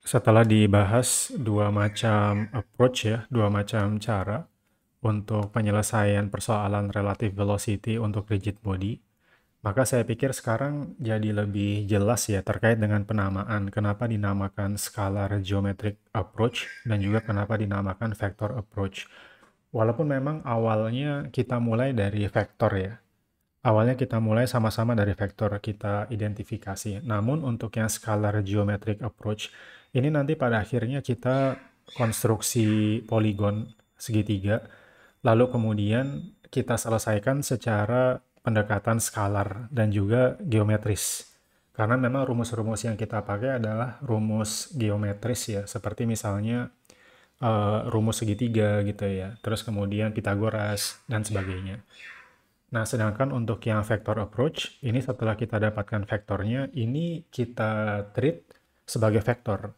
Setelah dibahas dua macam approach ya, dua macam cara untuk penyelesaian persoalan relative velocity untuk rigid body, maka saya pikir sekarang jadi lebih jelas ya terkait dengan penamaan. Kenapa dinamakan scalar geometric approach dan juga kenapa dinamakan vector approach. Walaupun memang awalnya kita mulai dari vektor ya. Awalnya kita mulai sama-sama dari vektor kita identifikasi. Namun untuk yang scalar geometric approach, ini nanti pada akhirnya kita konstruksi poligon segitiga, lalu kemudian kita selesaikan secara pendekatan skalar dan juga geometris. Karena memang rumus-rumus yang kita pakai adalah rumus geometris ya, seperti misalnya rumus segitiga gitu ya, terus kemudian Pitagoras dan sebagainya. Nah, sedangkan untuk yang vector approach, ini setelah kita dapatkan vektornya, ini kita treat sebagai vektor.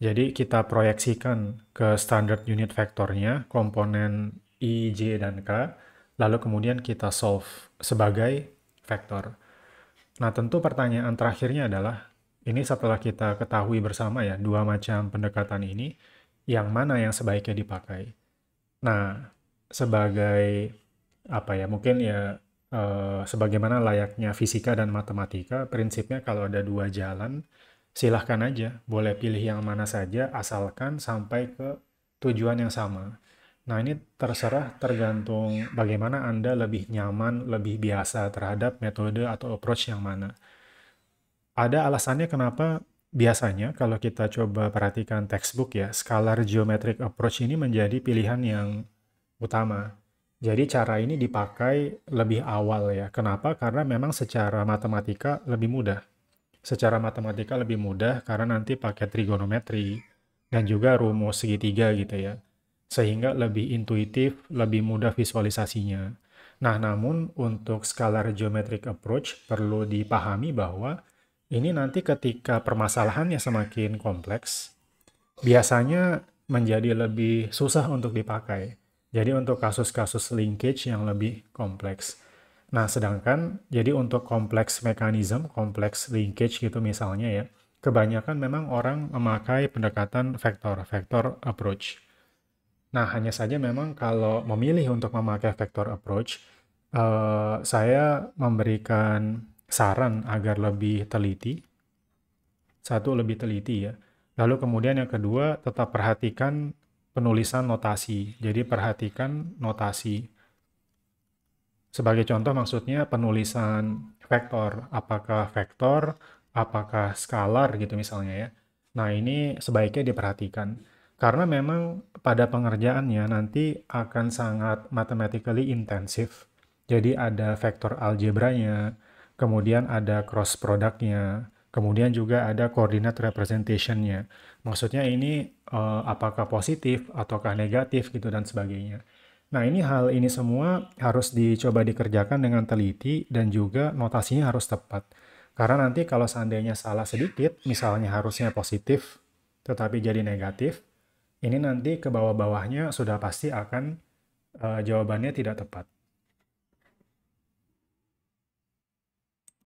Jadi kita proyeksikan ke standard unit vektornya, komponen I, J, dan K, lalu kemudian kita solve sebagai vektor. Nah, tentu pertanyaan terakhirnya adalah, ini setelah kita ketahui bersama ya, dua macam pendekatan ini, yang mana yang sebaiknya dipakai? Nah, sebagai apa ya, mungkin ya sebagaimana layaknya fisika dan matematika, prinsipnya kalau ada dua jalan, silahkan aja, boleh pilih yang mana saja, asalkan sampai ke tujuan yang sama. Nah, ini terserah tergantung bagaimana Anda lebih nyaman, lebih biasa terhadap metode atau approach yang mana. Ada alasannya kenapa biasanya kalau kita coba perhatikan textbook ya, scalar geometric approach ini menjadi pilihan yang utama. Jadi cara ini dipakai lebih awal ya. Kenapa? Karena memang secara matematika lebih mudah. Secara matematika lebih mudah karena nanti pakai trigonometri dan juga rumus segitiga gitu ya. Sehingga lebih intuitif, lebih mudah visualisasinya. Nah, namun untuk scalar geometric approach perlu dipahami bahwa ini nanti ketika permasalahannya semakin kompleks, biasanya menjadi lebih susah untuk dipakai. Jadi untuk kasus-kasus linkage yang lebih kompleks. Nah, sedangkan jadi untuk kompleks mekanisme, kompleks linkage gitu misalnya ya, kebanyakan memang orang memakai pendekatan vektor approach. Nah, hanya saja memang kalau memilih untuk memakai vector approach, saya memberikan saran agar lebih teliti. Satu, lebih teliti ya. Lalu kemudian yang kedua, tetap perhatikan penulisan notasi. Jadi perhatikan notasi. Sebagai contoh maksudnya penulisan vektor. Apakah skalar gitu misalnya ya. Nah, ini sebaiknya diperhatikan. Karena memang pada pengerjaannya nanti akan sangat mathematically intensif. Jadi ada vektor algebranya, kemudian ada cross productnya, kemudian juga ada coordinate representation-nya. Maksudnya ini apakah positif ataukah negatif gitu dan sebagainya. Nah, hal ini semua harus dicoba dikerjakan dengan teliti dan juga notasinya harus tepat. Karena nanti kalau seandainya salah sedikit, misalnya harusnya positif tetapi jadi negatif, ini nanti ke bawah-bawahnya sudah pasti akan jawabannya tidak tepat.